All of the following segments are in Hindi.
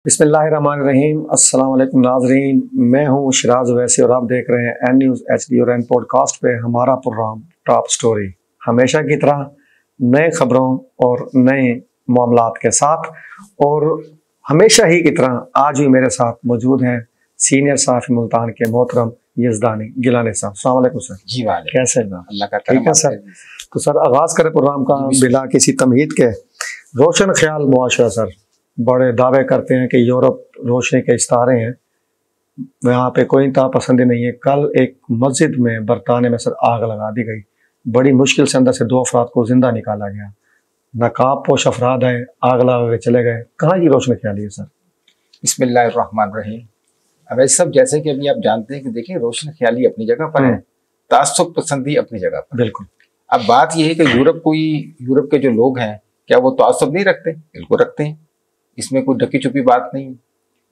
बिस्मिल्लाहिर्रहमानिर्रहीम। अस्सलाम वालेकुम नाज़रीन, मैं हूं शिराज वैसे और आप देख रहे हैं एन न्यूज़ HD और एन पॉडकास्ट पे हमारा प्रोग्राम टॉप स्टोरी। हमेशा की तरह नए खबरों और नए मामलात के साथ, और हमेशा ही की तरह आज भी मेरे साथ मौजूद हैं सीनियर सहाफ़ी मुल्तान के मोहतरम यज़दानी गिलानी साहब। अस्सलाम वालेकुम सर। जी वाले कैसे हैं? अल्लाह का ठीक है सर। तो सर आगाज़ करें प्रोग्राम का बिला किसी तमहीद के। रोशन ख्याल मुआशरा सर बड़े दावे करते हैं कि यूरोप रोशनी के इस्तारे हैं, यहाँ पे कोई इंतहा पसंदी नहीं है। कल एक मस्जिद में बरताने में सर आग लगा दी गई, बड़ी मुश्किल से अंदर से 2 अफराद को जिंदा निकाला गया। नकाब पोश अफराद है, आग लगा के चले गए। कहाँ की रोशन ख्याली है सर? बिस्मिल्लाहिर्रहमानिर्रहीम। अब सब जैसे कि अभी आप जानते हैं कि देखिए रोशन ख्याली अपनी जगह पर है, तासुब पसंदी अपनी जगह पर। बिल्कुल। अब बात यह है कि यूरोप के जो लोग हैं क्या वो तासुब नहीं रखते? बिल्कुल रखते हैं, इसमें कोई ढकी छुपी बात नहीं।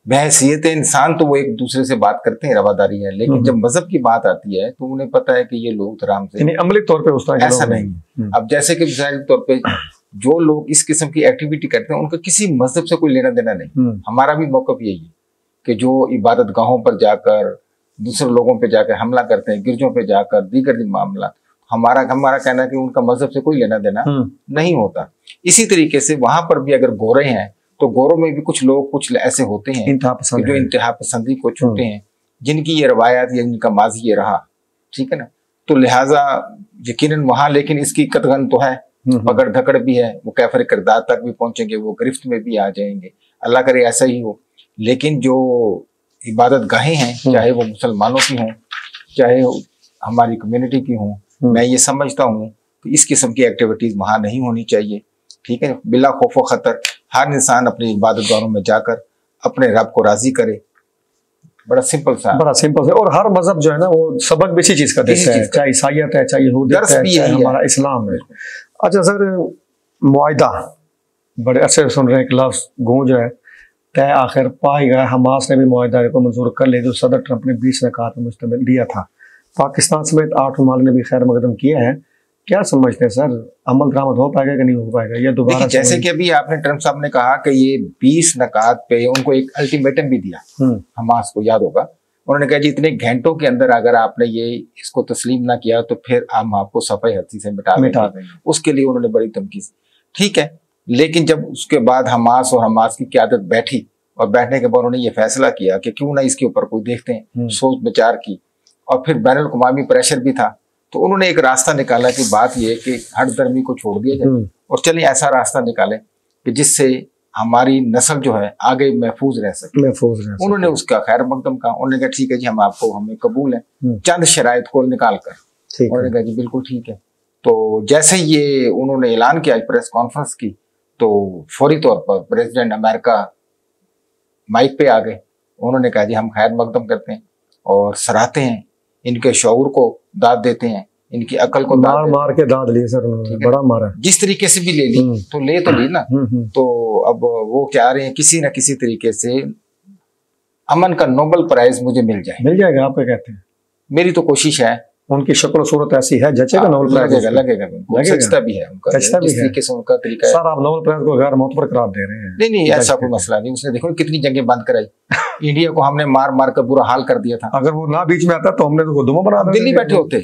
बहैसियत इंसान तो वो एक दूसरे से बात करते हैं, रवादारी है, लेकिन जब मजहब की बात आती है तो उन्हें पता है कि ये लोग धर्म से अमली तौर पे उस ऐसा नहीं है। अब जैसे कि मिसाल के तौर पे जो लोग इस किस्म की एक्टिविटी करते हैं उनका किसी मजहब से कोई लेना देना नहीं। हमारा भी मौक़िफ़ यही है कि जो इबादत गाहों पर जाकर दूसरे लोगों पे जाकर हमला करते हैं, गिरजों पे जाकर दीगर मामला, हमारा कहना है कि उनका मजहब से कोई लेना देना नहीं होता। इसी तरीके से वहां पर भी अगर गोरे हैं तो गोरों में भी कुछ लोग कुछ ऐसे होते हैं जो इंतहा पसंदी को छूते हैं, जिनकी ये रवायत या इनका माजी ये रहा, ठीक है ना। तो लिहाजा यकीनन वहां, लेकिन इसकी कतगन तो है, पकड़ धकड़ भी है, वो कैफर किरदार तक भी पहुंचेंगे, वो गिरफ्त में भी आ जाएंगे। अल्लाह करे ऐसा ही हो। लेकिन जो इबादत गाहें हैं, चाहे वो मुसलमानों की हों चाहे हमारी कम्युनिटी की हों, मैं ये समझता हूँ कि इस किस्म की एक्टिविटीज वहां नहीं होनी चाहिए, ठीक है। बिला खौफ खतर हर इंसान अपनी इबादत गाहों में जाकर अपने रब को राजी करे। बड़ा सिंपल सा और हर मजहब जो है ना वो सबक भी इसी चीज का देता है, चाहे ईसाइयत है, चाहे यहूदियत है, चाहे हमारा इस्लाम है। अच्छा सर, मुआहिदा बड़े अच्छे सुन रहे हैं, एक लफ्ज गूंज है, तय आखिर पा ही गया। हमास ने भी मुआहिदा को मंजूर कर लिया जो सदर ट्रंप ने 20 नकात में मुश्तमिल दिया था। पाकिस्तान समेत 8 ममालिक ने भी खैर मकदम किए हैं। क्या समझते हैं सर, अमल दरामद हो पाएगा कि नहीं हो पाएगा? या दोबारा जैसे कि अभी आपने ट्रंप साहब ने कहा कि ये 20 नकात पे उनको एक अल्टीमेटम भी दिया हमास को, याद होगा। उन्होंने कहा जी इतने घंटों के अंदर अगर आपने ये इसको तस्लीम ना किया तो फिर हम आपको सफाई हस्ती से मिटा देंगे। उसके लिए उन्होंने बड़ी धमकी, ठीक है। लेकिन जब उसके बाद हमास और हमास की क़यादत बैठी और बैठने के बाद उन्होंने ये फैसला किया कि क्यों ना इसके ऊपर कोई देखते हैं, सोच विचार की, और फिर बैनुल अक़वामी प्रेशर भी था, तो उन्होंने एक रास्ता निकाला कि बात यह है कि हर धर्मी को छोड़ दिया जाए और चलिए ऐसा रास्ता निकालें कि जिससे हमारी नस्ल जो है आगे महफूज रह सके। उन्होंने उसका खैर मकदम कहा। उन्होंने कहा ठीक है जी, हमें कबूल है, चंद शराइत को निकाल कर। उन्होंने कहा जी बिल्कुल ठीक है। तो जैसे ये उन्होंने ऐलान किया प्रेस कॉन्फ्रेंस की, तो फौरी तौर पर प्रेसिडेंट अमेरिका माइक पे आ गए। उन्होंने कहा जी हम खैर मकदम करते हैं और सराहते हैं, इनके शऊर को दाद देते हैं, इनकी अकल को मार के दाद लिए सर उन्होंने, बड़ा मारा। जिस तरीके से भी ले ली तो ली ना। तो अब वो चाह रहे हैं किसी न किसी तरीके से अमन का नोबेल प्राइज मुझे मिल जाएगा। आप क्या कहते हैं? मेरी तो कोशिश है। उनकी शक्ल सूरत ऐसी है, जचेगा नोबेल प्राइज? लगेगा। सच्चा भी है उनका, जिस तरीके से उनका तरीका है। सर आप नोबेल प्राइज को गैर मोतबर करार दे रहे हैं। नहीं, ऐसा कोई मसला नहीं। उसने देखो कितनी जंगें बंद कराई, इंडिया को हमने मार मार कर बुरा हाल कर दिया था। अगर वो ना बीच में आता तो हमने तो दुमा बना दिल्ली बैठे होते,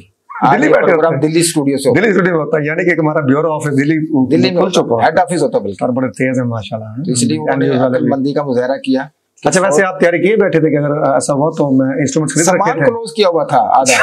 दिल्ली स्टूडियो से होता है, यानी कि हमारा ब्यूरो ऑफिस दिल्ली में खुल चुका है, हेड ऑफिस होता है, बल्कि बड़े तेज है माशाल्लाह। तो इसलिए उन्होंने अकलमंदी का मुजाहरा किया। अच्छा, वैसे आप तैयारी किए बैठे थे कि अगर ऐसा हुआ तो मैं इंस्ट्रूमेंट खरीद रखे थे? क्लोज किया हुआ था आधा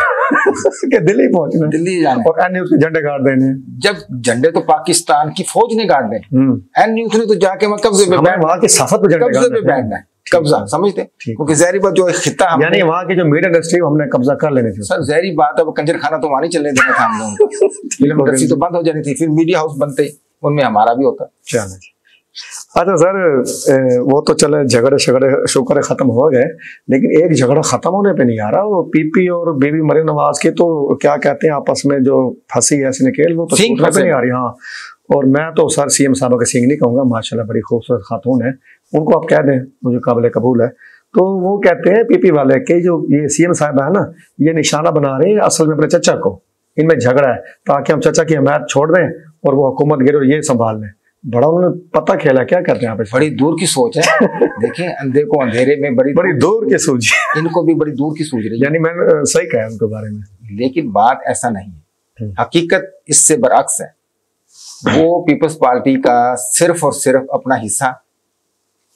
कि दिल्ली पहुंचना, दिल्ली जाना और एन न्यूज़ के झंडे गाड़ देने। जब झंडे तो पाकिस्तान की फौज ने गाड़ दें, एन न्यूज़ ने तो जाके कब्जे पे वहां की सफत पे बैठना है, कब्जा, समझते? क्योंकि जहरी बात जो खिता, यानी वहां की जो मीडिया इंडस्ट्री हमने कब्जा कर लेनी थी। सर जहरी बात है, कंजर खाना तो वहां नहीं चलने देना था हम लोगों को। फिल्म इंडस्ट्री तो बंद हो जानी थी, फिर मीडिया हाउस बनते, उनमें हमारा भी होता। अच्छा सर, वो तो चले झगड़े शुक्र खत्म हो गए, लेकिन एक झगड़ा खत्म होने पे नहीं आ रहा। वो पीपी और बीबी मरीम नवाज की तो क्या कहते हैं आपस में जो फंसी है सिनकेल, वो तो छूटने पे नहीं आ रही। हाँ, और मैं तो सर CM साहब के सिंह नहीं कहूँगा, माशाल्लाह बड़ी खूबसूरत खातून है, उनको आप कह दें मुझे काबिल कबूल है। तो वो कहते हैं पीपी वाले कि जो ये CM साहब है ना, ये निशाना बना रहे हैं असल में अपने चचा को, इनमें झगड़ा है, ताकि हम चचा की हमायत छोड़ दें और वो हुकूमत गिरे और ये संभाल लें। बड़ा उन्होंने पता खेला, क्या करते हैं आप? बड़ी दूर की सोच है। देखिए, अंधे को अंधेरे में बड़ी दूर की सूझ, इनको भी बड़ी दूर की सूझ रही है। यानी मैंने सही कहा उनके बारे में, लेकिन बात ऐसा नहीं है, हकीकत इससे बरअक्स है। वो पीपल्स पार्टी का सिर्फ और सिर्फ अपना हिस्सा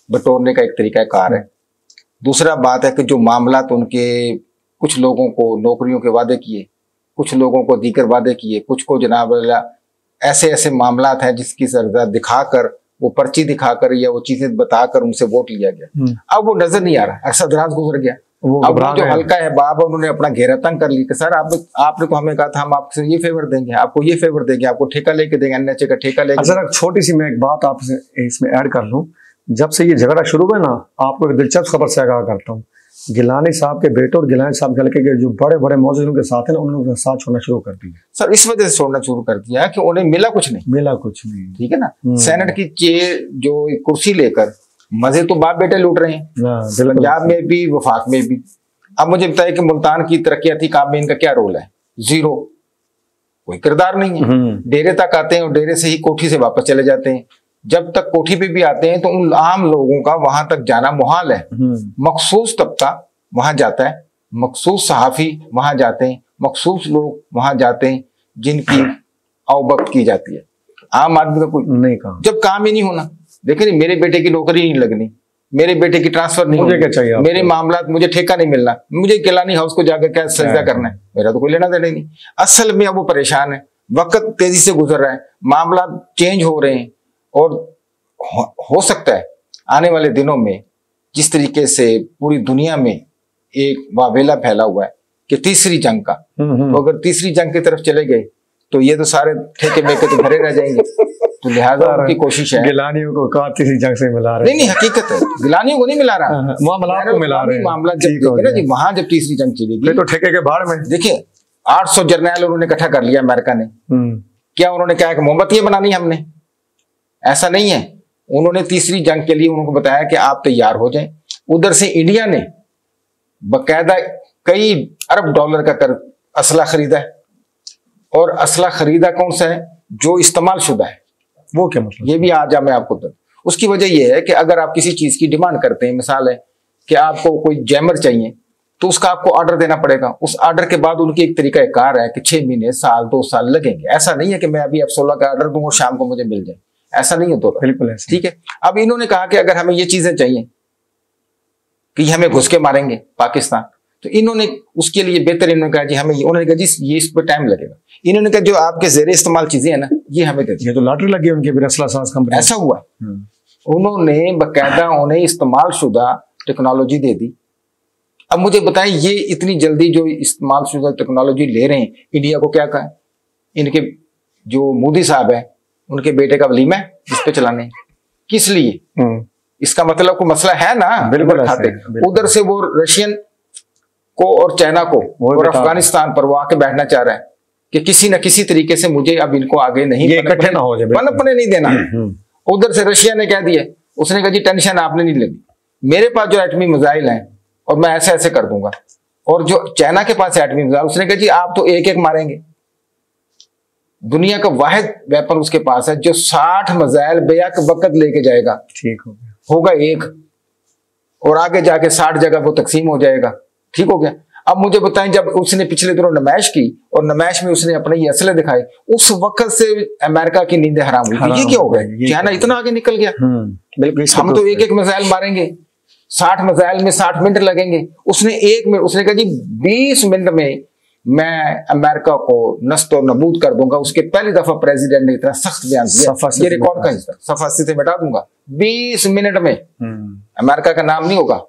बटोरने का एक तरीका कार है। दूसरा बात है कि जो मामला तो उनके कुछ लोगों को नौकरियों के वादे किए, कुछ लोगों को दीकर वादे किए, कुछ को जनाब ऐसे ऐसे मामला हैं जिसकी सरदार दिखाकर, वो पर्ची दिखाकर या वो चीजें बताकर उनसे वोट लिया गया। अब वो नजर नहीं आ रहा, अरसा दराज गुजर गया। अब वो जो हल्का है बाब, उन्होंने अपना घेरा तंग कर ली कि सर आपने तो हमें कहा था हम आपसे ये फेवर देंगे, आपको ये फेवर देंगे, आपको ठेका लेके देंगे, एनएचए का ठेका लेके। सर छोटी सी मैं एक बात आपसे इसमें ऐड कर लूं, जब से ये झगड़ा शुरू हुआ ना, आपको एक दिलचस्प खबर से आगाह करता हूँ। गिलानी साहब के बेटे और गिलानी साहब के हल्के के जो बड़े बड़े मौजूदों के साथ है ना, उन्होंने साथ छोड़ना शुरू कर दिया। सर इस वजह से छोड़ना शुरू कर दिया कि उन्हें मिला कुछ नहीं, ठीक है ना। सेनेट की चेयर जो कुर्सी लेकर मजे तो बाप बेटे लूट रहे हैं, पंजाब में भी वफाक में भी। अब मुझे बताइए कि मुल्तान की तरक्याती काम में इनका क्या रोल है? जीरो, कोई किरदार नहीं है। डेरे तक आते हैं और डेरे से ही कोठी से वापस चले जाते हैं। जब तक कोठी पे भी आते हैं तो उन आम लोगों का वहां तक जाना मुहाल है। मखसूस तबका वहां जाता है, मखसूस सहाफी वहां जाते हैं, मखसूस लोग वहां जाते हैं जिनकी आवभगत की जाती है। आम आदमी का कोई नहीं काम, जब काम ही नहीं होना। देखिए मेरे बेटे की नौकरी नहीं लगनी, मेरे बेटे की ट्रांसफर नहीं, मुझे क्या चाहिए, मेरे मामला, मुझे ठेका नहीं मिलना, मुझे गिलानी हाउस को जाकर क्या सजदा करना है, मेरा तो कोई लेना देना नहीं। असल में अब वो परेशान है, वक्त तेजी से गुजर रहा है, मामला चेंज हो रहे हैं और हो सकता है आने वाले दिनों में जिस तरीके से पूरी दुनिया में एक वावेला फैला हुआ है कि तीसरी जंग का, तो अगर तीसरी जंग की तरफ चले गए तो ये तो सारे ठेके मेके तो भरे रह जाएंगे। तो लिहाजा उनकी कोशिश है, गिलानियों को कहा तीसरी जंग से मिला रहे, नहीं हकीकत है, गिलानियों को नहीं मिला रहा, मामला को मिला रहे। मामला जब ना जी वहां जब तीसरी जंग चलेगी तो ठेके के बाहर में देखिए 800 जर्नैल उन्होंने इकट्ठा कर लिया अमेरिका ने। क्या उन्होंने कहा कि मोमबत्तियां बनानी हमने? ऐसा नहीं है। उन्होंने तीसरी जंग के लिए उनको बताया कि आप तैयार हो जाएं। उधर से इंडिया ने बकायदा कई अरब डॉलर का असला खरीदा है, और असला खरीदा कौन सा है? जो इस्तेमाल शुदा है। वो क्या मतलब? ये भी आज मैं आपको बता, उसकी वजह यह है कि अगर आप किसी चीज की डिमांड करते हैं, मिसाल है कि आपको कोई जैमर चाहिए, तो उसका आपको ऑर्डर देना पड़ेगा। उस ऑर्डर के बाद उनकी एक तरीका कार है कि 6 महीने, साल, 2 साल लगेंगे। ऐसा नहीं है कि मैं अभी अब 16 का ऑर्डर दूं और शाम को मुझे मिल जाए, ऐसा नहीं होता। बिल्कुल ठीक है। अब इन्होंने कहा कि अगर हमें ये चीजें चाहिए कि हमें घुस के मारेंगे पाकिस्तान, तो इन्होंने उसके लिए बेहतर इन्होंने कहा जी हमें, उन्होंने कहा जी ये इस पर टाइम लगेगा। इन्होंने कहा जो आपके जेर इस्तेमाल चीजें हैं ना, ये हमें दे दीजिए। ये तो लॉटरी लगी उनकी भी असला साज कंपनी। ऐसा हुआ, उन्होंने बकायदा उन्हें इस्तेमाल शुदा टेक्नोलॉजी दे दी। अब मुझे बताएं ये इतनी जल्दी जो इस्तेमाल शुदा टेक्नोलॉजी ले रहे हैं, इंडिया को क्या कहा? इनके जो मोदी साहब है उनके बेटे का वलीमा है जिस पे चलाने, किस लिए? इसका मतलब कोई मसला है ना। बिल्कुल खाते उधर से वो रशियन को और चाइना को और अफगानिस्तान पर वो आके बैठना चाह रहा है कि किसी न किसी तरीके से मुझे अब इनको आगे नहीं इकट्ठे ना हो जाए, पनपने नहीं देना। उधर से रशिया ने कह दिया, उसने कहा जी टेंशन आपने नहीं लेनी, मेरे पास जो एटमी मिसाइल हैं और मैं ऐसे ऐसे कर दूंगा। और जो चाइना के पास एटमी मिसाइल, उसने कहा जी आप तो एक एक मारेंगे। दुनिया का वाहिद वेपन उसके पास है जो 60 मिसाइल बेयक वक्त लेके जाएगा। ठीक हो गया, होगा एक, और आगे जाके 60 जगह वो तकसीम हो जाएगा। ठीक हो गया। अब मुझे बताएं, जब उसने पिछले दिनों नमाइश की और नमाइश में उसने अपने ये असले दिखाए, उस वक्त से अमेरिका की नींदें हराम हुई। ये क्या हो गया? चाइना इतना आगे निकल गया। हम तो एक एक मिसाइल मारेंगे, 60 मिसाइल में 60 मिनट लगेंगे। उसने 1 मिनट, उसने कहा जी 20 मिनट में मैं अमेरिका को नस्तो नबूद कर दूंगा। उसके पहली दफा प्रेसिडेंट ने इतना सख्त बयान दिया, ये रिकॉर्ड का हिस्सा, सफासी से मिटा दूंगा 20 मिनट में, अमेरिका का नाम नहीं होगा।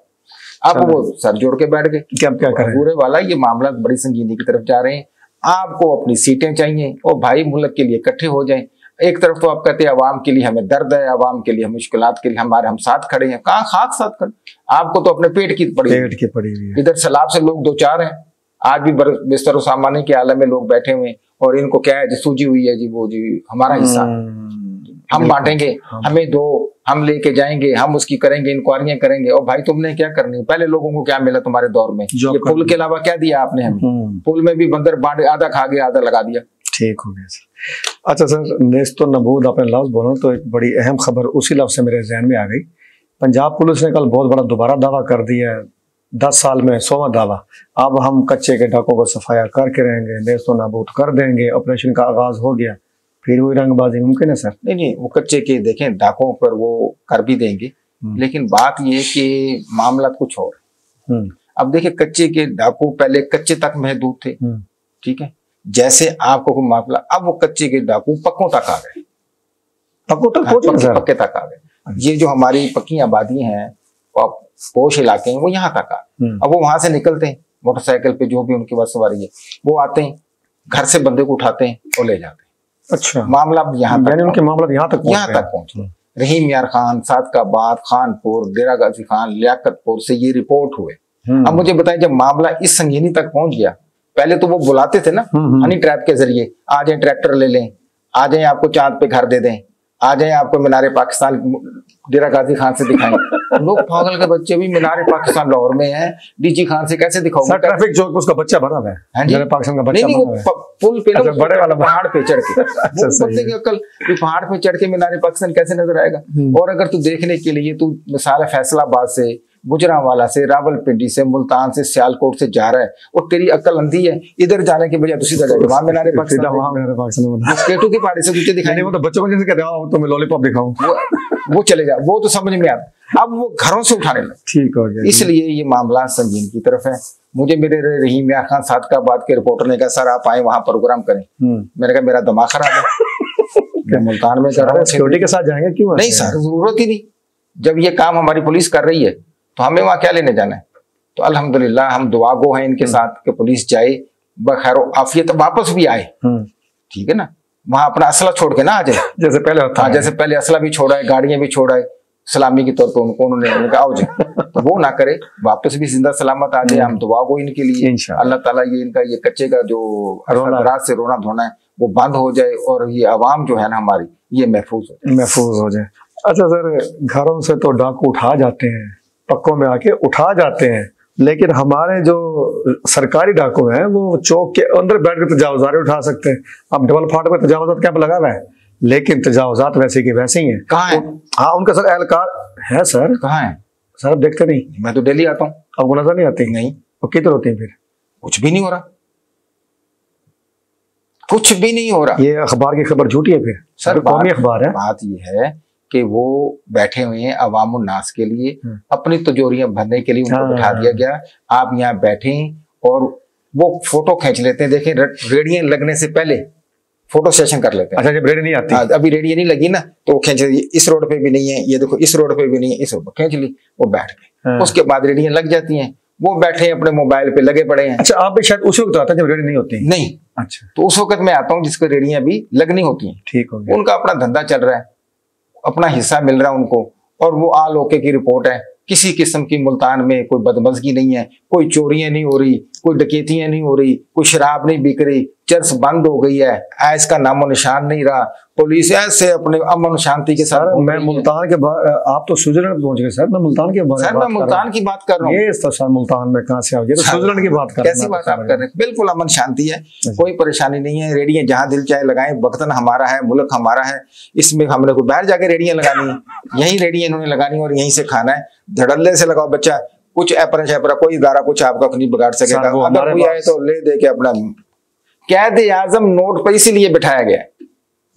अब वो सर जोड़ के बैठ गए, क्या करें पूरे वाला। ये मामला बड़ी संगीनी की तरफ जा रहे हैं। आपको अपनी सीटें चाहिए और भाई मुल्क के लिए इकट्ठे हो जाएं। एक तरफ तो आप कहते हैं अवाम के लिए हमें दर्द है, अवाम के लिए मुश्किलात के लिए हम साथ खड़े हैं। कहाँ खाक साथ खड़े? आपको तो अपने पेट की पड़ी हुई है। इधर सैलाब से लोग 2-4 हैं, आज भी बिस्तर सामाने के आलम में लोग बैठे हुए हैं, और इनको क्या है जी सूजी हुई है जी, वो जी हमारा हिस्सा हम बांटेंगे, हमें दो, हम लेके जाएंगे, हम उसकी करेंगे, इंक्वायरियां करेंगे। और भाई तुमने क्या करनी? पहले लोगों को क्या मिला तुम्हारे दौर में? ये पुल के अलावा क्या दिया आपने हमें? पुल में भी बंदर बांट, आधा खा गया आधा लगा दिया। ठीक हो गया। अच्छा सर, नेस्तो नबूद आपने लफ्ज बोला तो एक बड़ी अहम खबर उसी लफ्ज से मेरे जहन में आ गई। पंजाब पुलिस ने कल बहुत बड़ा दोबारा दावा कर दिया है, 10 साल में 100वां दावा। अब हम कच्चे के डाकों को सफाया करके रहेंगे, नेस्तो नाबूद कर देंगे, ऑपरेशन का आगाज हो गया। फिर वही रंगबाजी मुमकिन है सर? नहीं, वो कच्चे के देखें डाकों पर वो कर भी देंगे, लेकिन बात ये है कि मामला कुछ और। अब देखिए, कच्चे के डाकू पहले कच्चे तक महदूद थे, ठीक है, जैसे आपको कोई मामला, अब वो कच्चे के डाकू पक्कों तक आ गए, पक्कों तक पक्के तक आ गए। ये जो हमारी पक्की आबादी है, पोश इलाके हैं, वो यहाँ तक आ गए। अब वो वहां से निकलते हैं मोटरसाइकिल पे, जो भी उनके पास सवारी है, वो आते हैं, घर से बंदे को उठाते हैं और ले जाते हैं। अच्छा, मामला यहाँ तक, उनके मामला यहाँ तक पहुंचे। रहीम यार खान, सादकाबाद, खानपुर, डेरा गाजी खान, लियाकतपुर से ये रिपोर्ट हुए। अब मुझे बताएं, जब मामला इस संगीनी तक पहुंच गया, पहले तो वो बुलाते थे ना हनी ट्रैप के जरिए, आ जाए ट्रैक्टर ले लें, आ जाए आपको चांद पे घर दे दें, आ जाए आपको मीनारे पाकिस्तान डेरा गाजी खान से दिखाएं। लोग पागल के बच्चे भी मीनारे पाकिस्तान लाहौर में है, डीजी खान से कैसे दिखाओगे? ट्रैफिक चौक उसका बच्चा बना हुआ है, मीनारे पाकिस्तान का बच्चा नहीं, वो पुल पे ना, बड़े वाला पहाड़ पे चढ़ के बंदे की अकल, पहाड़ पे चढ़ के मीनारे पाकिस्तान कैसे नजर आएगा? और अगर तू देखने के लिए तू मिसाल फैसलाबाद से, गुजरांवाला से, रावलपिंडी से, मुल्तान से, सियालकोट से जा रहा है और तेरी अक्ल अंधी है, इधर जाने के बजाय दूसरी जगह वहां मीनारे पाकिस्तान केटू की पहाड़ी से तुझे दिखाई, वो तो बच्चों को जैसे कहते हैं तो मैं लॉलीपॉप दिखाऊं, वो चले जा, वो तो समझ में आता। अब वो घरों से उठाने लगे, ठीक हो गया। इसलिए ये मामला संगीन की तरफ है। मुझे मेरे रहीम यार खान सादकाबाद के रिपोर्टर ने कहा, सर आप आए वहां प्रोग्राम करें। मैंने कहा मेरा दिमाग खराब है, मुल्तान में सिक्योरिटी के साथ जाएंगे क्यों? नहीं सर, जरूरत ही नहीं। जब ये काम हमारी पुलिस कर रही है तो हमें वहां क्या लेने जाना है? तो अल्हम्दुलिल्लाह हम दुआ गो हैं इनके साथ कि पुलिस जाए बखैर आफियत, वापस भी आए, ठीक है ना, वहां अपना असला छोड़ के ना आ जाए, जैसे पहले होता है। जैसे पहले असला भी छोड़ा है, गाड़ियां भी छोड़ा है, सलामी के तौर पर उनको उन्होंने कहा आओ जाए, तो वो ना करे, वापस भी जिंदा सलामत आ जाए। हम दुआ गो इनके लिए, अल्लाह ताला ये इनका ये कच्चे का जो रात से रोना धोना है वो बंद हो जाए और ये आवाम जो है ना हमारी, ये महफूज हो जाए। अच्छा सर, घरों से तो डाकू उठा जाते हैं, पक्कों में आके उठा जाते हैं, लेकिन हमारे जो सरकारी डाकू हैं वो चौक के अंदर बैठ के तजावजात उठा सकते हैं। अब डबल फाट में तजावजात कैंप लगा हुआ है, लेकिन तजावजात वैसे की वैसे ही हैं। कहाँ है? हाँ, उनका सर एहलकार है सर। कहाँ है सर? आप देखते नहीं? मैं तो डेली आता हूँ। आपको नजर नहीं आती? नहीं। तो किधर होती है फिर? कुछ भी नहीं हो रहा, कुछ भी नहीं हो रहा। ये अखबार की खबर झूठी है फिर सर? कौमी अखबार है। बात ये है कि वो बैठे हुए हैं अवामुन नास के लिए, अपनी तिजोरियां भरने के लिए उनको बिठा दिया गया। आप यहाँ बैठे और वो फोटो खींच लेते हैं। देखें, रेडियां लगने से पहले फोटो सेशन कर लेते हैं। अच्छा, जब रेडी नहीं आती, अभी रेडियां नहीं लगी ना, तो वो खींच, इस रोड पे भी नहीं है, ये देखो इस रोड पे भी नहीं है, इस रोड पे खींच ली, वो बैठ गए। उसके बाद रेडियां लग जाती हैं, वो बैठे अपने मोबाइल पे लगे पड़े हैं। अच्छा, आप भी शायद उसी वक्त आता है जब रेडी नहीं होती? नहीं। अच्छा, तो उस वक्त मैं आता हूँ जिसको रेडियां भी लगनी होती हैं। ठीक हो गया। उनका अपना धंधा चल रहा है, अपना हिस्सा मिल रहा है उनको, और वो आल ओके की रिपोर्ट है। किसी किस्म की मुल्तान में कोई बदमजगी नहीं है, कोई चोरियां नहीं हो रही, कोई डकैतियां नहीं हो रही, कोई शराब नहीं बिक रही, चर्च बंद हो गई है, ऐस का नामो निशान नहीं रहा। पुलिस ऐसे अपने अमन शांति के साथ। मैं मुल्तान के आप तो स्विट्जरलैंड पहुंच गए सर, मैं मुल्तान के बारे में मैं मुल्तान की बात कर रहा हूँ। ये तो सर मुल्तान में कहाँ से आओ, ये तो स्विट्जरलैंड की बात कर रहे हैं। कैसी बात आप कर रहे हैं? बिल्कुल अमन शांति है, कोई परेशानी नहीं है। रेडियां जहां दिल चाहे लगाएं, वतन हमारा है, मुल्क हमारा है, इसमें हमने कोई बाहर जाके रेडियां लगानी है? यही रेडियां इन्होंने लगानी और यहीं से खाना है। धड़ल्ले से लगाओ बच्चा, कुछ ऐपरा शैपरा, कोई इदारा कुछ आपका नहीं बिगाड़ सकेगा। अगर कोई आए तो ले दे के अपना कैद आजम नोट पर इसीलिए बिठाया गया है,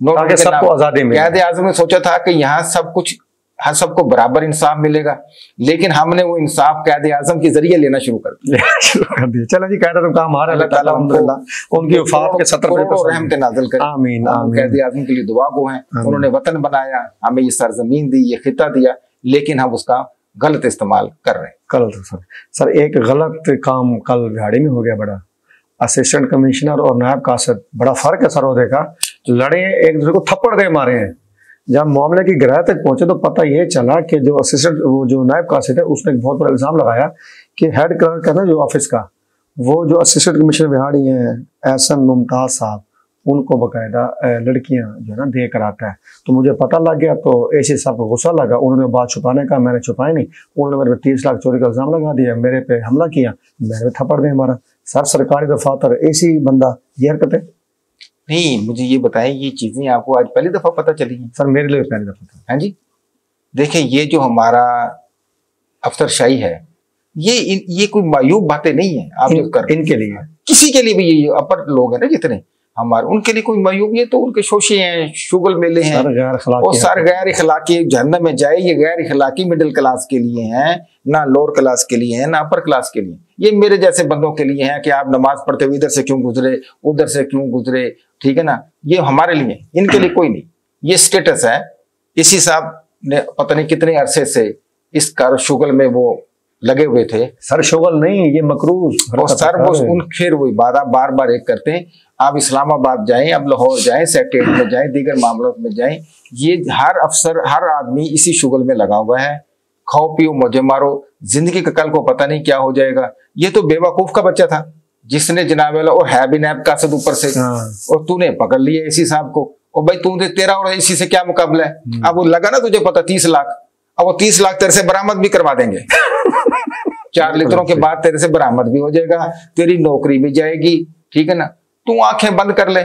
नोट सबको आजादी मिले। कैद आजम ने सोचा था कि यहाँ सब कुछ, हर सबको बराबर इंसाफ मिलेगा, लेकिन हमने वो इंसाफ कैद आजम के जरिए लेना शुरू कर दिया। चलो जी, कैद आजम का हमारा अल्लाह ताला उनकी वफात के 70 रहमत नाज़िल करे। आमीन आमीन। कैद आजम के लिए दुआ गो हैं, उन्होंने वतन बनाया, हमें ये सरजमीन दी, ये खिता दिया, लेकिन हम उसका गलत इस्तेमाल कर रहे हैं। गलत सर, एक गलत काम कल बिहाड़ी में हो गया बड़ा। असिस्टेंट कमिश्नर और नायब कासिद, बड़ा फर्क है सर, वो देखा लड़े एक दूसरे को थप्पड़ दे मारे हैं। जब मामले की गहराई तक पहुंचे तो पता ये चला कि जो असिस्टेंट, वो जो नायब कासिद है, उसने एक बहुत बड़ा इल्जाम लगाया कि हेड क्लर्क है ना जो ऑफिस का, वो जो असिस्टेंट कमिश्नर बिहाड़ी हैं एहसन मुमताज साहब, उनको बकायदा लड़कियां जो है ना दे कर आता है। तो मुझे पता लग गया, तो एसी साहब को गुस्सा लगा, उन्होंने बात छुपाने का, मैंने छुपाई नहीं। उन्होंने मेरे पे 30 लाख चोरी का इल्जाम लगा दिया, मेरे पे हमला किया, मेरे पे थप्पड़ दे मारा। सर सरकारी दफातर एसी बंदा ये हरकत है? नहीं, मुझे ये बताएं, ये चीजें आपको आज पहली दफा पता चली हैं? सर मेरे लिए पहली दफा था। हाँ जी, देखें ये जो हमारा अफसरशाही है, ये कोई मायूब बातें नहीं है आप जो कर इनके लिए, किसी के लिए भी, ये अपर लोग हैं ना जितने हमारे, उनके लिए कोई मायूब, ये तो उनके शोशे हैं, शुगल मेले हैं, और सारे गैर इखलाकी जहन्नम में जाए। ये गैर इखलाकी मिडिल क्लास के लिए हैं, ना लोअर क्लास के लिए हैं, ना अपर क्लास के लिए। ये मेरे जैसे बंदों के लिए हैं कि आप नमाज पढ़ते हुए इधर से क्यों गुजरे, उधर से क्यों गुजरे, ठीक है ना, ये हमारे लिए, इनके लिए कोई नहीं। ये स्टेटस है। इसी साहब ने पता नहीं कितने अरसे से इस कार शुगल में वो लगे हुए थे। सर शुगल नहीं, ये मकरूज, और सर वो उन फिर वही बात आप बार बार एक करते हैं। आप इस्लामाबाद जाएं, अब लाहौर जाएं, सेक्रेटरी में जाएं, दीगर मामलों में जाएं, ये हर अफसर, हर आदमी इसी शुगल में लगा हुआ है। खाओ पियो मौजे मारो, जिंदगी का कल को पता नहीं क्या हो जाएगा। ये तो बेवकूफ का बच्चा था जिसने जनाब और है भी नैब का सद ऊपर से, और तूने पकड़ लिया इसी साहब को। और भाई तू तेरा और इसी से क्या मुकाबला है? अब वो लगा ना तुझे पता 30 लाख, अब वो 30 लाख तेरे से बरामद भी करवा देंगे। 4 लीटरों के बाद तेरे से बरामद भी हो जाएगा, तेरी नौकरी भी जाएगी, ठीक है ना। तू आंखें बंद कर ले।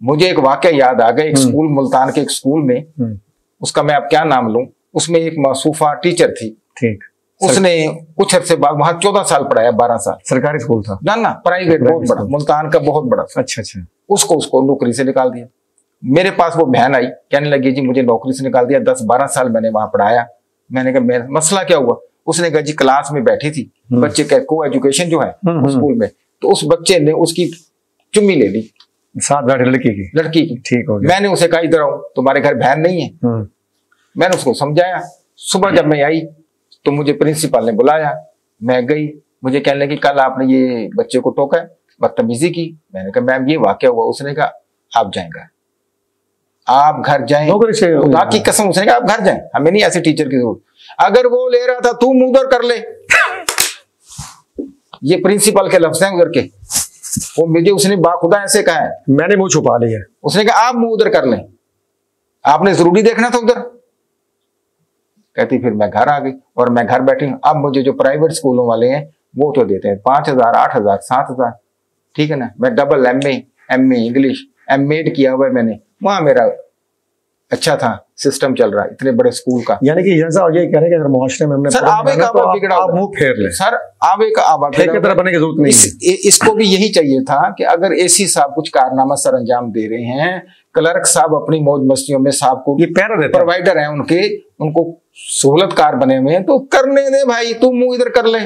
मुझे एक वाकया याद आ गया, एक स्कूल, मुल्तान के एक स्कूल में, उसका मैं अब क्या नाम लूं, उसमें एक मासूफा टीचर थी, ठीक, उसने कुछ अरसे बाद वहां 14 साल पढ़ाया, 12 साल। सरकारी स्कूल था ना प्राइवेट, बहुत बड़ा, मुल्तान का बहुत बड़ा। अच्छा। उसको नौकरी से निकाल दिया। मेरे पास वो बहन आई, कहने लगी जी मुझे नौकरी से निकाल दिया, 10-12 साल मैंने वहां पढ़ाया। मैंने कहा मेरा मसला क्या हुआ? उसने कहा जी क्लास में बैठी थी, बच्चे का को एजुकेशन जो है स्कूल में, तो उस बच्चे ने उसकी चुम्मी ले ली, साथ बैठे लड़की की। ठीक हो गया। मैंने उसे कहा इधर आओ, तुम्हारे घर बहन नहीं है। मैंने उसको समझाया। सुबह जब मैं आई तो मुझे प्रिंसिपल ने बुलाया, मैं गई, मुझे कहने लगी कल आपने ये बच्चे को टोका है, बदतमीजी की। मैंने कहा मैम ये वाकया हुआ। उसने कहा आप जाएंगे, आप घर जाएं, खुदा की कसम। उसने कहा आप घर जाएं, हमें नहीं ऐसे टीचर की जरूरत। अगर वो ले रहा था तू मुंह उधर कर ले। ये प्रिंसिपल के लफ्ज हैं उधर के, वो मुझे उसने बाखुदा ऐसे कहा है, मैंने मुंह छुपा लिया। उसने कहा आप मुंह उधर कर लें, आपने जरूरी देखना था उधर। कहती फिर मैं घर आ गई, और मैं घर बैठी हूं। अब मुझे जो प्राइवेट स्कूलों वाले हैं वो तो देते हैं 5,000, 8,000, 7,000, ठीक है ना। मैं डबल MA इंग्लिश MAd किया हुआ है मैंने, वहां मेरा अच्छा था, सिस्टम चल रहा है इतने बड़े स्कूल का। यानी कि ऐसा ये कह रहे हैं कि अगर मुआशरे में हमने सर आवे का आवा बिगड़ा, आप मुंह फेर ले। सर आवे का आवा ठेकेदार बनने की जरूरत नहीं है। इसको भी यही चाहिए था कि अगर AC साहब कुछ कारनामा सर अंजाम दे रहे हैं, क्लर्क साहब अपनी मौज मस्तियों में साहब को, ये पैरा देते, प्रोवाइडर है उनके, उनको सहूलतकार बने हुए हैं, तो करने दे भाई, तू मुंह इधर कर ले।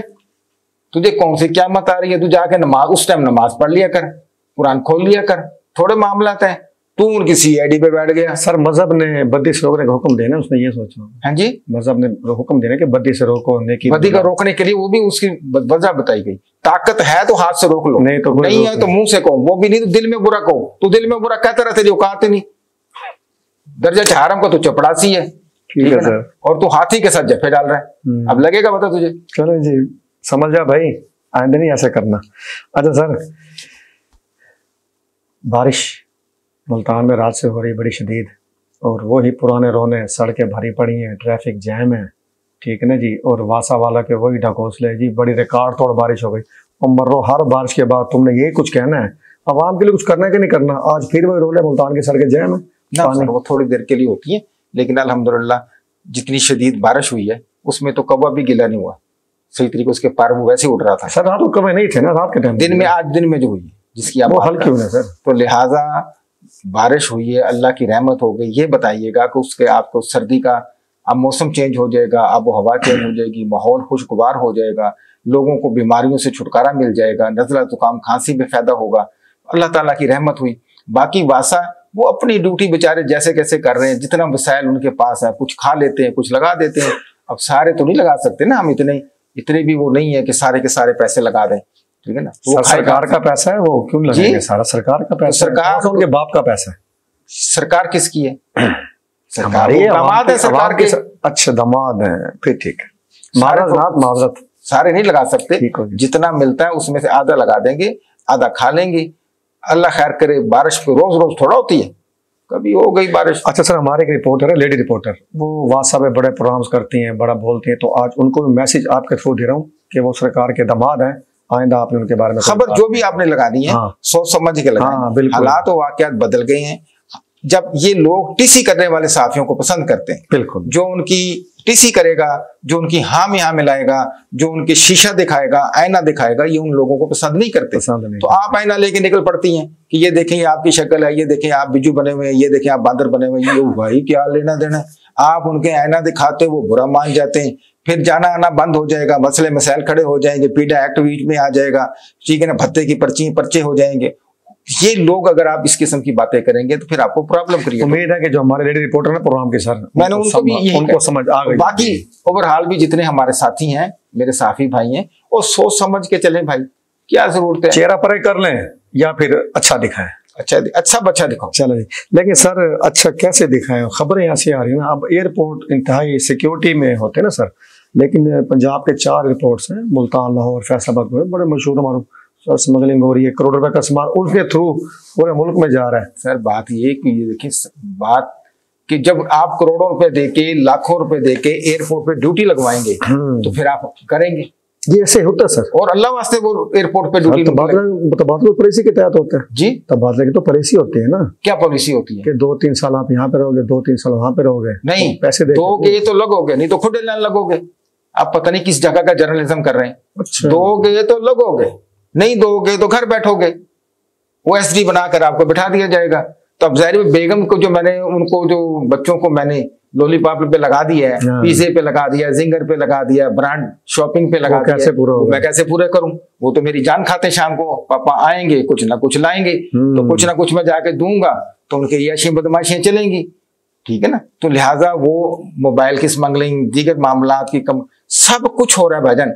तुझे कौन सी क़यामत आ रही है? तू जाके नमाज, उस टाइम नमाज पढ़ लिया कर, कुरान खोल लिया कर, थोड़े मामला है। तू उनकी CID पे बैठ गया। सर मजहब ने बद्दी से रोकने का हुक्म देना, उसने ये सोचा। हाँ जी, मजहब ने हुक्म देना कि बद्दी से रोको, नेकी बद्दी का रोकने के लिए वो भी उसकी वजह बताई गई। ताकत है तो हाथ से रोक लो, नहीं तो नहीं है तो मुंह से कहो, वो भी नहीं तो दिल में बुरा कहो। तू दिल में बुरा कहता रहा, तेरी औकात नहीं। दर्जा हराम का तू चपड़ासी है, ठीक है सर, और तू हाथी के साथ जफे डाल रहा है। अब लगेगा बता तुझे? चलो जी, समझ जा भाई, आइंदा नहीं ऐसे करना। अच्छा सर, बारिश मुल्तान में रात से हो रही बड़ी शदीद, और वो ही पुराने रोने, सड़कें भरी पड़ी हैं, ट्रैफिक जैम है, ठीक है ना जी। और वासा वाला के वही ढकोसले जी, बड़ी रिकॉर्ड तोड़ बारिश हो गई। और मर्रो हर बारिश के बाद तुमने ये कुछ कहना है अवाम के लिए, कुछ करना है कि नहीं करना? आज फिर वही रोले, मुल्तान की सड़कें जैम है। ना वो थोड़ी देर के लिए होती है, लेकिन अल्हम्दुलिल्लाह जितनी शदीद बारिश हुई है उसमें तो कौवा भी गिला नहीं हुआ, सही तरीके उसके पैर वो वैसे उड़ रहा था। सर रात को कौवे नहीं थे ना, रात के टाइम दिन में, आज दिन में जो हुई है जिसकी आप वो हल्की हुई है सर, तो लिहाजा बारिश हुई है, अल्लाह की रहमत हो गई। ये बताइएगा कि उसके आपको सर्दी का, अब मौसम चेंज हो जाएगा, अब हवा चेंज हो जाएगी, माहौल खुशगवार हो जाएगा, लोगों को बीमारियों से छुटकारा मिल जाएगा, नज़ला जुकाम खांसी में फायदा होगा, अल्लाह ताला की रहमत हुई। बाकी वासा वो अपनी ड्यूटी बेचारे जैसे कैसे कर रहे हैं, जितना वसाइल उनके पास है, कुछ खा लेते हैं, कुछ लगा देते हैं। अब सारे तो नहीं लगा सकते ना हम, इतने भी वो नहीं है कि सारे के सारे पैसे लगा दें, ठीक है ना। तो सरकार का पैसा है, वो क्यों लगाएंगे? सारा सरकार का पैसा, सरकार तो उनके बाप का पैसा है। सरकार किसकी है? सरकार दामाद है, सरकार के। अच्छा दामाद है, फिर ठीक है। माजरत सारे नहीं लगा सकते, जितना मिलता है उसमें से आधा लगा देंगे, आधा खा लेंगे। अल्लाह खैर करे, बारिश पे रोज रोज थोड़ा होती है, कभी हो गई बारिश। अच्छा सर, हमारे एक रिपोर्टर है, लेडी रिपोर्टर, वो वासा में बड़े प्रोग्राम्स करती हैं, बड़ा बोलती हैं, तो आज उनको भी मैसेज आपके थ्रू दे रहा हूँ कि वो सरकार के दामाद हैं, आइंदा आपने उनके बारे में खबर जो भी आपने लगानी है सोच समझ के लगानी। हालात और वाकयात बदल गए हैं। जब ये लोग टीसी करने वाले सहाफियों को पसंद करते हैं, बिल्कुल, जो उनकी टीसी करेगा, जो उनकी हाँ में हाँ मिलाएगा, जो उनके शीशा दिखाएगा, आईना दिखाएगा, ये उन लोगों को पसंद नहीं करते। तो आप आईना लेके निकल पड़ती हैं कि ये देखें आपकी शक्ल है, ये देखें आप बिजू बने हुए हैं, ये देखें आप बांदर बने हुए हैं, ये भाई क्या लेना देना। आप उनके आईना दिखाते वो बुरा मान जाते हैं, फिर जाना आना बंद हो जाएगा, मसले मसाइल खड़े हो जाएंगे, पीडा एक्ट बीच में आ जाएगा, ठीक है ना, भत्ते की पर्चे हो जाएंगे। ये लोग अगर आप इस किस्म की बातें करेंगे तो फिर आपको प्रॉब्लम करिए। उम्मीद है कि जो हमारे लेडी रिपोर्टर है प्रोग्राम के सर, मैंने उनको भी उनको समझ आ गई। बाकी ओवरऑल भी जितने हमारे साथी हैं, मेरे साफी भाई हैं, वो सोच समझ के चलें भाई, क्या जरूरत है। चेहरा पर कर लें या फिर अच्छा दिखाएं, अच्छा दिखाओ। चलो जी, लेकिन सर अच्छा कैसे दिखाएं? खबरें ऐसी आ रही है ना, अब एयरपोर्ट इंतहाई सिक्योरिटी में होते हैं ना सर, लेकिन पंजाब के 4 एयरपोर्ट्स हैं, मुल्तान, लाहौर, फैसलाबाद, बड़े मशहूर मारूफ, सर स्मगलिंग हो रही है, करोड़ रुपए का सामान उनके थ्रू पूरे मुल्क में जा रहा है। सर बात ये कि ये देखिए बात कि जब आप करोड़ों रुपए देके, लाखों रुपए देके एयरपोर्ट पे ड्यूटी लगवाएंगे तो फिर आप करेंगे, ये ऐसे होता है सर। और अल्लाह वास्ते वो एयरपोर्ट पे ड्यूटी तबादला पॉलिसी के तहत होता है जी। तबादले की तो पॉलिसी होती है ना। क्या पॉलिसी होती है? कि 2-3 साल आप यहाँ पे रहोगे, 2-3 साल वहां पे रहोगे, नहीं तो पैसे दोगे तो लगोगे, नहीं तो खुद लगोगे। आप पता नहीं किस जगह का जर्नलिज्म कर रहे हैं। अच्छा। दोगे तो लगोगे, नहीं दोगे तो घर बैठोगे, वो एसडी बनाकर आपको बिठा दिया जाएगा। तो अब ज़ाहिर बेगम को जो मैंने उनको जो बच्चों को मैंने लॉलीपॉप पे लगा दिया है, पिज़्ज़े पे लगा दिया, जिंगर पे लगा दिया, ब्रांड शॉपिंग पे लगा दिया, मैं कैसे पूरे करूं? वो तो मेरी जान खाते, शाम को पापा आएंगे कुछ ना कुछ लाएंगे, तो कुछ ना कुछ मैं जाके दूंगा, तो उनके याशी बदमाशियां चलेंगी, ठीक है ना। तो लिहाजा वो मोबाइल की स्मगलिंग, दीगर मामला की कम सब कुछ हो रहा है भाईजान।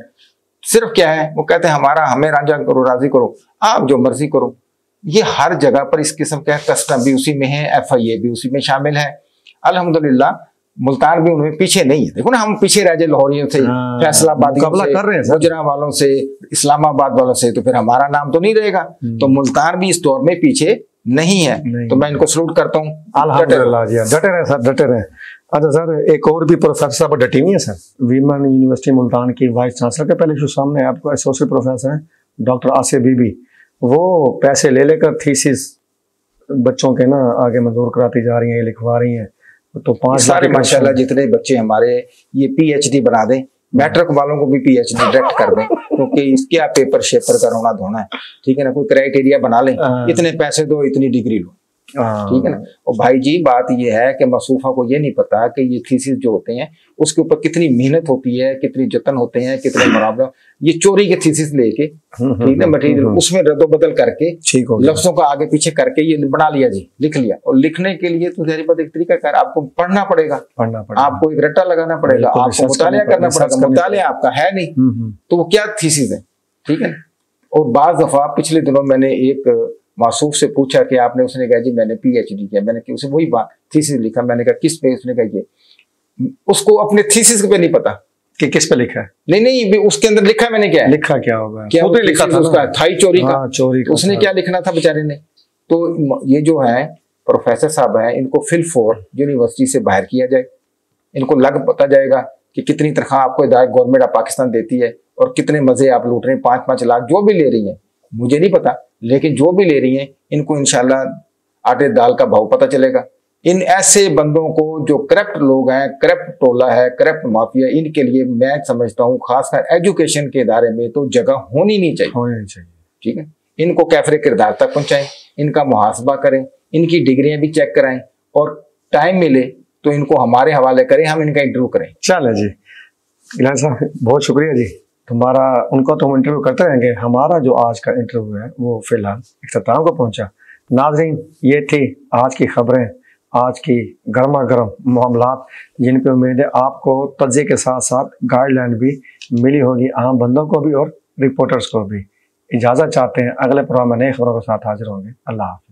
सिर्फ क्या है, वो कहते हैं हमारा हमें राजा करो, राजी करो, आप जो मर्जी करो। ये हर जगह पर इस किस्म का कस्टम भी उसी में है, FIA भी उसी में शामिल है। अल्हम्दुलिल्लाह मुल्तान भी उनमें पीछे नहीं है। देखो ना, हम पीछे रह जाए लाहौरियों से, फैसलाबाद कर रहे हैं, गुजरा वालों से, इस्लामाबाद वालों से, तो फिर हमारा नाम तो नहीं रहेगा। तो मुल्तान भी इस दौर में पीछे नहीं है। तो मैं इनको सलूट करता हूँ। अल्हम्दुलिल्लाह जी, डटे रहे सर, डटे रहे। अच्छा सर, एक और भी प्रोफेसर साहब डटी हुई है सर, वीमेन यूनिवर्सिटी मुल्तान की वाइस चांसलर के पहले जो सामने आपको एसोसिएट प्रोफेसर हैं डॉक्टर आसिया बीबी, वो पैसे ले लेकर थीसिस बच्चों के ना आगे मंजूर कराती जा रही हैं, लिखवा रही हैं। तो 5 सारे माशाल्लाह जितने बच्चे हमारे ये PhD बना दें, मैट्रिक वालों को भी PhD डायरेक्ट कर दें, क्योंकि इसके आप पेपर शेपर का रोना धोना है, ठीक है ना। कोई क्राइटेरिया बना लें, इतने पैसे दो, इतनी डिग्री लो, ठीक है ना। और भाई जी बात ये है कि मसूफा को ये नहीं पता कि ये थीसिस जो होते हैं उसके ऊपर कितनी मेहनत होती है, कितनी जतन होते हैं, कितने मुराबला। ये चोरी के थीसिस लेके, ठीक है, मटेरियल उसमें रद्दोबदल करके, लफ्जों का आगे पीछे करके ये बना लिया जी, लिख लिया। और लिखने के लिए तो ज़ाहिर बात एक तरीका कर, आपको पढ़ना पड़ेगा, आपको एक रट्टा लगाना पड़ेगा, आपको मुतालिया करना पड़ेगा। मुतालिया आपका है नहीं, तो वो क्या थीसिस है, ठीक है। और बाज़ दफा पिछले दिनों मैंने एक मासूफ से पूछा कि आपने, उसने कहा जी मैंने PhD किया। मैंने कि उसे वही बात थीसिस लिखा। मैंने कहा किस पे? उसने कहा ये, उसको अपने थीसिस पे नहीं पता कि किस पे लिखा है। नहीं उसके अंदर लिखा है, मैंने क्या लिखा, क्या होगा, क्या लिखा था उसका थाई चोरी का, चोरी का उसने क्या लिखना था बेचारे ने। तो ये जो है प्रोफेसर साहब हैं, इनको फिलफोर यूनिवर्सिटी से बाहर किया जाए, इनको लग पता जाएगा कि कितनी तनख्वाह आपको गवर्नमेंट ऑफ पाकिस्तान देती है और कितने मजे आप लूट रहे हैं। 5-5 लाख जो भी ले रही है, मुझे नहीं पता, लेकिन जो भी ले रही हैं इनको इंशाल्लाह आटे दाल का भाव पता चलेगा। इन ऐसे बंदों को, जो करप्ट लोग हैं, करप्ट टोला है, करप्ट माफिया, इनके लिए मैं समझता हूँ खासकर एजुकेशन के इदारे में तो जगह होनी नहीं चाहिए, ठीक है। इनको कैफरे किरदार तक पहुंचाएं, इनका मुहासबा करें, इनकी डिग्रियां भी चेक कराएं, और टाइम मिले तो इनको हमारे हवाले करें, हम इनका इंटरव्यू करें। चलो जी, गिलानी साहब बहुत शुक्रिया जी तुम्हारा। उनको तो हम इंटरव्यू करते रहेंगे। हमारा जो आज का इंटरव्यू है वो फिलहाल इख्तिताम को पहुंचा। नाज़रीन, ये थी आज की खबरें, आज की गर्मा गर्म मामलात, जिन पे उम्मीद है आपको तज्ज़िये के साथ साथ गाइडलाइन भी मिली होगी, आम बंदों को भी और रिपोर्टर्स को भी। इजाज़त चाहते हैं, अगले प्रोग्राम में नई खबरों के साथ हाजिर होंगे। अल्लाह हाफ़िज़।